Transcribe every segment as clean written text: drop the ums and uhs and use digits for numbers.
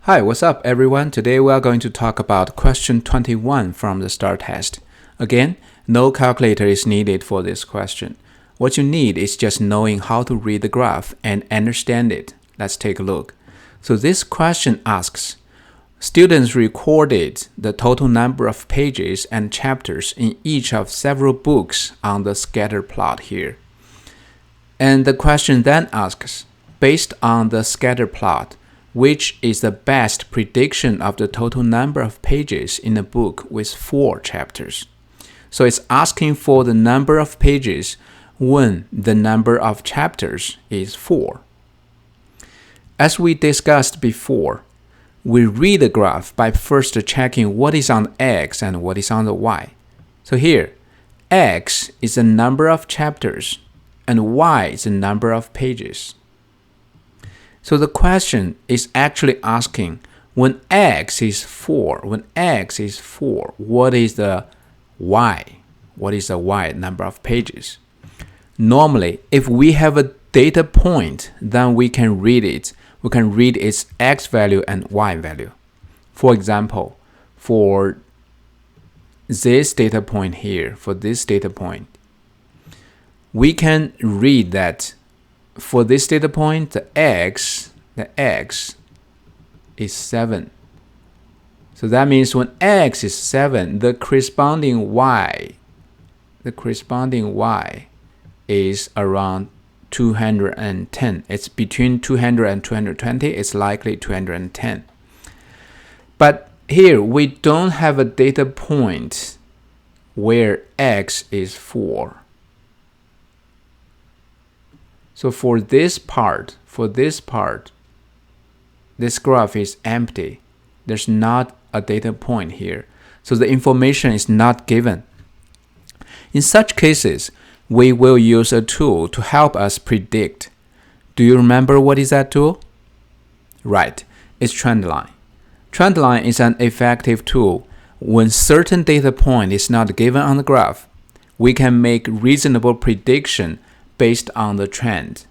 Hi, what's up everyone? Today we are going to talk about question 21 from the STARR test. Again, no calculator is needed for this question. What you need is just knowing how to read the graph and understand it. Let's take a look. So this question asks, students recorded the total number of pages and chapters in each of several books on the scatter plot here. And the question then asks, based on the scatter plot, which is the best prediction of the total number of pages in a book with 4 chapters. So it's asking for the number of pages when the number of chapters is 4. As we discussed before, we read the graph by first checking what is on the x and what is on the y. So here, x is the number of chapters and y is the number of pages. So the question is actually asking, when x is 4, what is the y? What is the y number of pages? Normally, if we have a data point, then we can read it. We can read its x value and y value. For example, for this data point here, we can read that for this data point, the x is 7. So that means when x is 7, the corresponding y is around 210. It's between 200 and 220. It's likely 210. But here we don't have a data point where x is 4. So for this part, this graph is empty. There's not a data point here. So the information is not given. In such cases, we will use a tool to help us predict. Do you remember what is that tool? Right, it's trendline. Trendline is an effective tool. When certain data point is not given on the graph, we can make reasonable prediction based on the trend.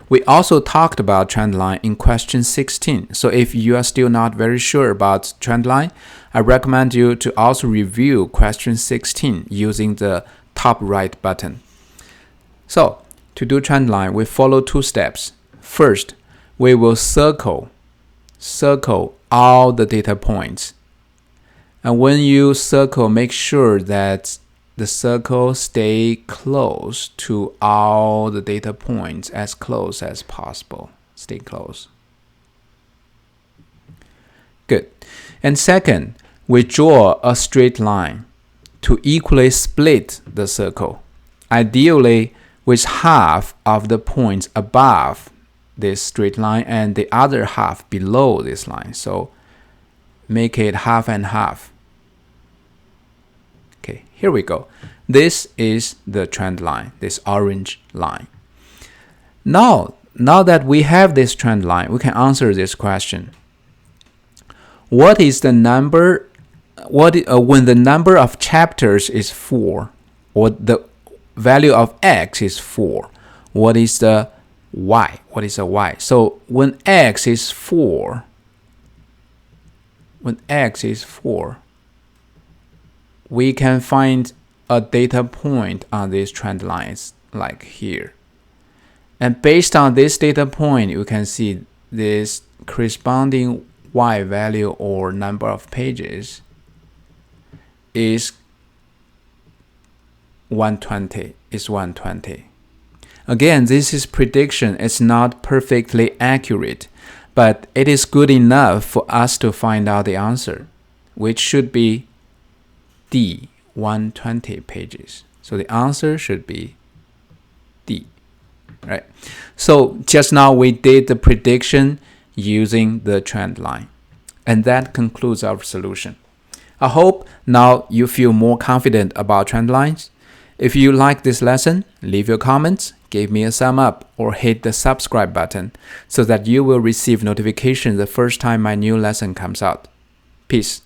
We also talked about trendline in question 16. So if you are still not very sure about trendline, I recommend you to also review question 16 using the top right button. So to do trendline, we follow 2 steps. First, we will circle all the data points. And when you circle, make sure that the circle stay close to all the data points, as close as possible. Stay close. Good. And second, we draw a straight line to equally split the circle, ideally with half of the points above this straight line and the other half below this line. So make it half and half. Okay, here we go. This is the trend line, this orange line. Now that we have this trend line, we can answer this question. What is the number, when the number of chapters is 4, or the value of x is 4, what is the y? So when x is 4, we can find a data point on these trend lines like here. And based on this data point, you can see this corresponding y value or number of pages is 120. Again, this is prediction. It's not perfectly accurate, but it is good enough for us to find out the answer, which should be D, 120 pages. So the answer should be D, right? So just now we did the prediction using the trend line. And that concludes our solution. I hope now you feel more confident about trend lines. If you like this lesson, leave your comments, give me a thumb up, or hit the subscribe button so that you will receive notification the first time my new lesson comes out. Peace.